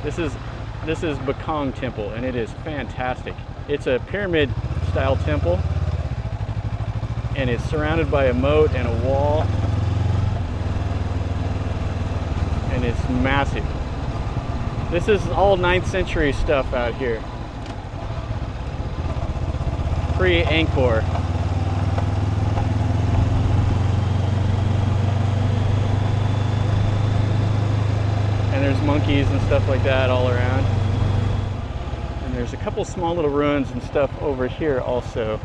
This is Bakong Temple, and it is fantastic. It's a pyramid style temple, and it's surrounded by a moat and a wall, and it's massive. This is all 9th century stuff out here. Pre-Angkor. And there's monkeys and stuff like that all around. And there's a couple small little ruins and stuff over here also.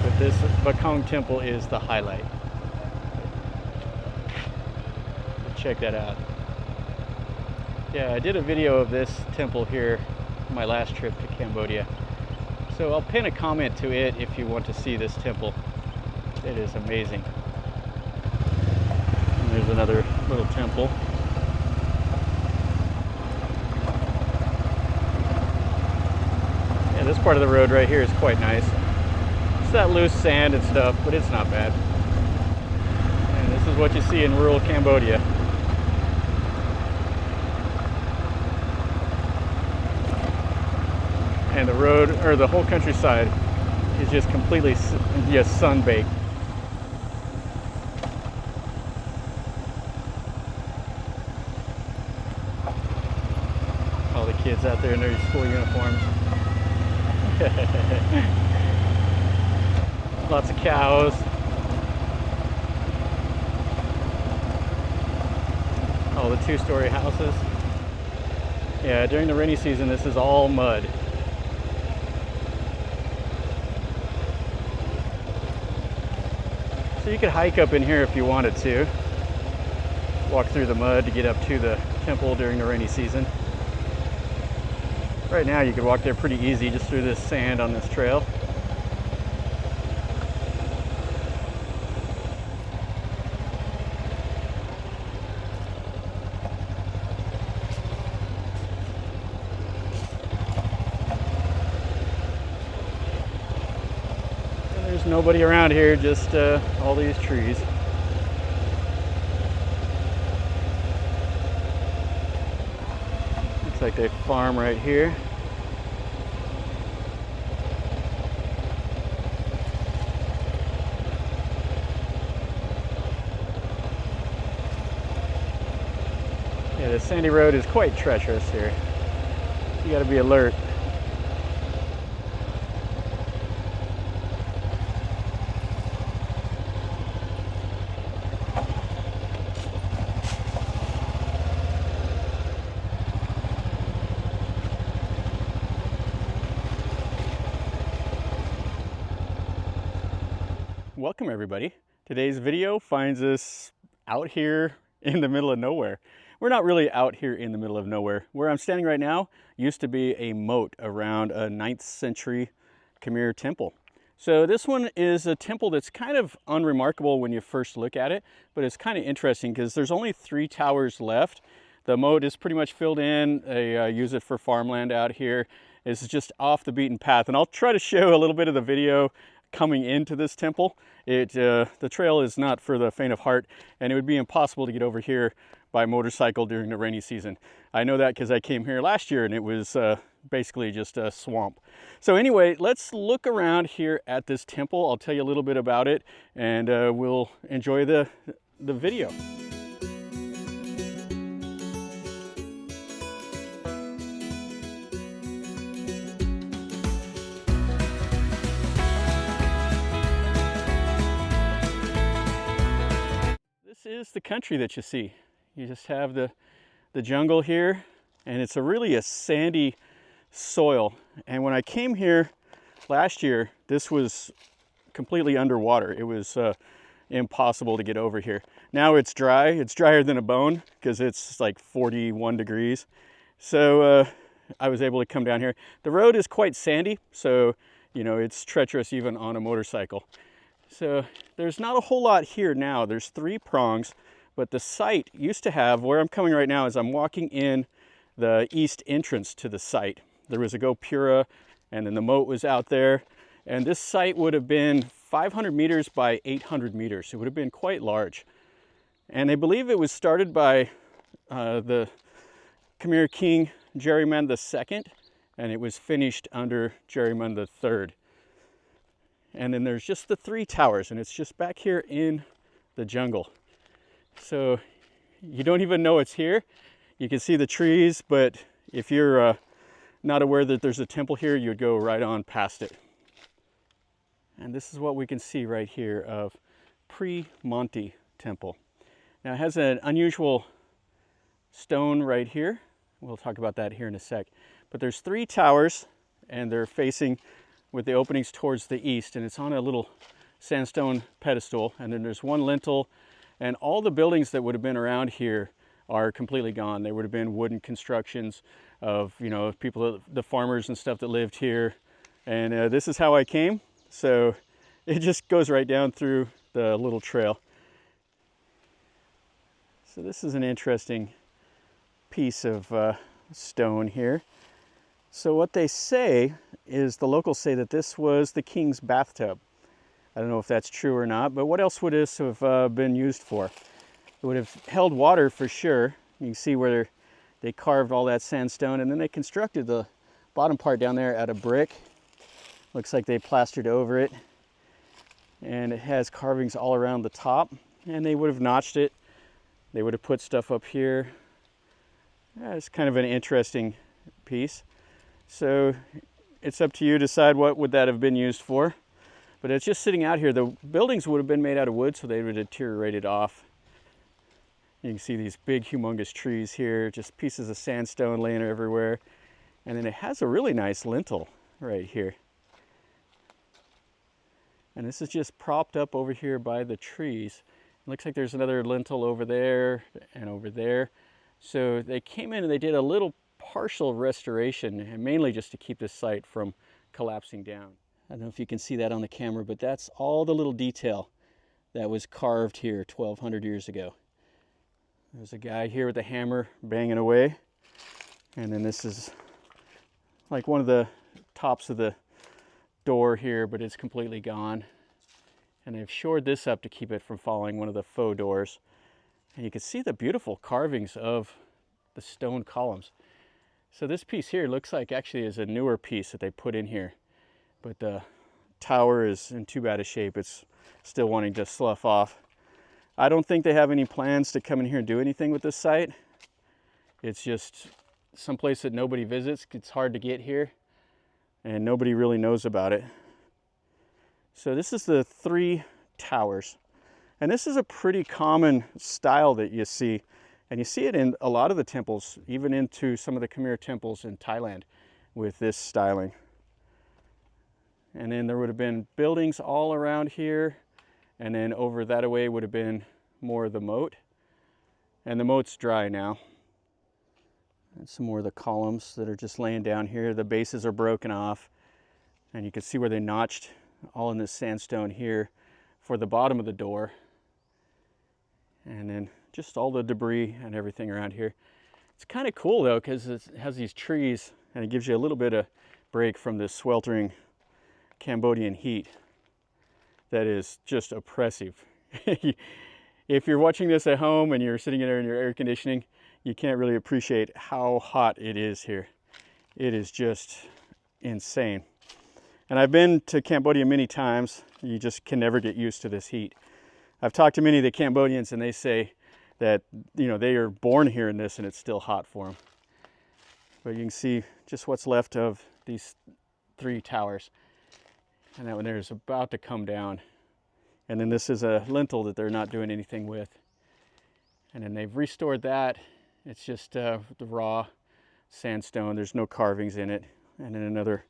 But this Bakong Temple is the highlight. Check that out. Yeah, I did a video of this temple here my last trip to Cambodia. So I'll pin a comment to it if you want to see this temple. It is amazing. And there's another little temple. Yeah, this part of the road right here is quite nice. It's that loose sand and stuff, but it's not bad. And this is what you see in rural Cambodia. And the road, or the whole countryside, is just completely just sun-baked. All the kids out there in their school uniforms. Lots of cows. All the two-story houses. Yeah, during the rainy season, this is all mud. So you could hike up in here if you wanted to. Walk through the mud to get up to the temple during the rainy season. Right now you could walk there pretty easy just through this sand on this trail. There's nobody around here, just all these trees. Looks like they farm right here. Yeah, the sandy road is quite treacherous here. You got to be alert. Welcome everybody. Today's video finds us out here in the middle of nowhere. We're not really out here in the middle of nowhere. Where I'm standing right now used to be a moat around a 9th century Khmer temple. So this one is a temple that's kind of unremarkable when you first look at it, but it's kind of interesting because there's only 3 towers left. The moat is pretty much filled in. They use it for farmland out here. It's just off the beaten path, and I'll try to show a little bit of the video coming into this temple. The trail is not for the faint of heart, and it would be impossible to get over here by motorcycle during the rainy season. I know that because I came here last year and it was basically just a swamp. So anyway, let's look around here at this temple. I'll tell you a little bit about it, and we'll enjoy the video. This is the country that you see. You just have the jungle here, and it's really a sandy soil. And when I came here last year, this was completely underwater. It was impossible to get over here. Now it's dry. It's drier than a bone because it's like 41 degrees. So I was able to come down here. The road is quite sandy, so you know it's treacherous even on a motorcycle. So there's not a whole lot here now. There's 3 prongs, but the site used to have, where I'm coming right now is I'm walking in the east entrance to the site. There was a Gopura, and then the moat was out there. And this site would have been 500 meters by 800 meters. It would have been quite large. And they believe it was started by the Khmer King Jayavarman II, and it was finished under Jayavarman III. And then there's just the 3 towers, and it's just back here in the jungle. So you don't even know it's here. You can see the trees, but if you're not aware that there's a temple here, you'd go right on past it. And this is what we can see right here of Prei Monti Temple. Now it has an unusual stone right here. We'll talk about that here in a sec. But there's 3 towers, and they're facing with the openings towards the east, and it's on a little sandstone pedestal. And then there's 1 lintel, and all the buildings that would have been around here are completely gone. They would have been wooden constructions of, you know, people, the farmers and stuff that lived here. And this is how I came. So it just goes right down through the little trail. So this is an interesting piece of stone here. So what they say is, the locals say that this was the king's bathtub. I don't know if that's true or not, but what else would this have been used for? It would have held water for sure. You can see where they carved all that sandstone, and then they constructed the bottom part down there out of brick. Looks like they plastered over it, and it has carvings all around the top, and they would have notched it. They would have put stuff up here. Yeah, it's kind of an interesting piece. So it's up to you to decide what would that have been used for. But it's just sitting out here. The buildings would have been made out of wood, so they would have deteriorated off. You can see these big, humongous trees here, just pieces of sandstone laying everywhere. And then it has a really nice lintel right here. And this is just propped up over here by the trees. It looks like there's another lintel over there and over there. So they came in and they did a little partial restoration, and mainly just to keep this site from collapsing down. I don't know if you can see that on the camera, but that's all the little detail that was carved here 1,200 years ago. There's a guy here with a hammer banging away. And then this is like one of the tops of the door here, but it's completely gone. And they've shored this up to keep it from falling, one of the faux doors. And you can see the beautiful carvings of the stone columns. So this piece here looks like actually is a newer piece that they put in here. But the tower is in too bad a shape. It's still wanting to slough off. I don't think they have any plans to come in here and do anything with this site. It's just someplace that nobody visits. It's hard to get here, and nobody really knows about it. So this is the 3 towers. And this is a pretty common style that you see. And you see it in a lot of the temples, even into some of the Khmer temples in Thailand with this styling. And then there would have been buildings all around here. And then over that away would have been more of the moat. And the moat's dry now. And some more of the columns that are just laying down here. The bases are broken off. And you can see where they notched all in this sandstone here for the bottom of the door. And then just all the debris and everything around here. It's kind of cool though, because it has these trees and it gives you a little bit of break from this sweltering Cambodian heat that is just oppressive. If you're watching this at home and you're sitting there in your air conditioning, you can't really appreciate how hot it is here. It is just insane. And I've been to Cambodia many times. You just can never get used to this heat. I've talked to many of the Cambodians and they say that, you know, they are born here in this and it's still hot for them. But you can see just what's left of these 3 towers. And that one there is about to come down. And then this is a lintel that they're not doing anything with. And then they've restored that. It's just the raw sandstone. There's no carvings in it. And then another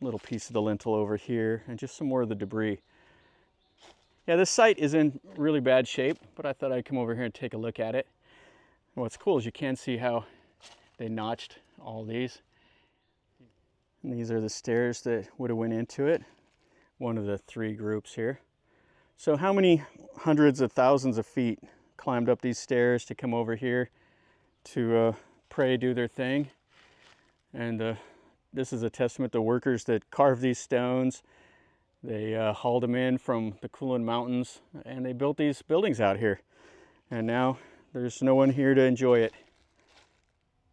little piece of the lintel over here, and just some more of the debris. Yeah, this site is in really bad shape, but I thought I'd come over here and take a look at it. And what's cool is you can see how they notched all these. And these are the stairs that would have went into it. One of the 3 groups here. So how many hundreds of thousands of feet climbed up these stairs to come over here to pray, do their thing? And this is a testament to workers that carved these stones. They hauled them in from the Kulin Mountains and they built these buildings out here. And now there's no one here to enjoy it.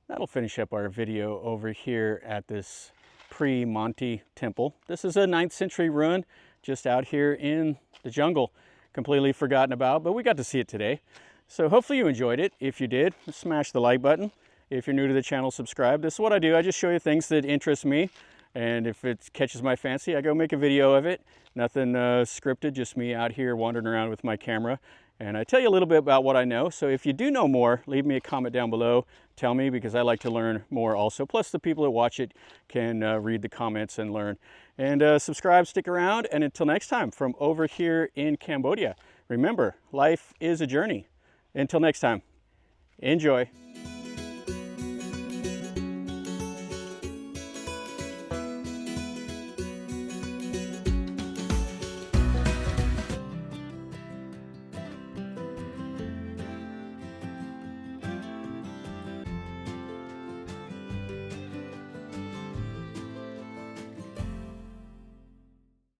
that'll finish up our video over here at this Prei Monti temple. This is a 9th century ruin just out here in the jungle, completely forgotten about, but we got to see it today. So hopefully you enjoyed it. If you did, smash the like button. If you're new to the channel, subscribe. This is what I do. I just show you things that interest me, and if it catches my fancy, I go make a video of it. Nothing scripted, just me out here wandering around with my camera. And I tell you a little bit about what I know. So if you do know more, leave me a comment down below. Tell me, because I like to learn more also. Plus the people that watch it can read the comments and learn. And subscribe, stick around. And until next time, from over here in Cambodia, remember, life is a journey. Until next time, enjoy.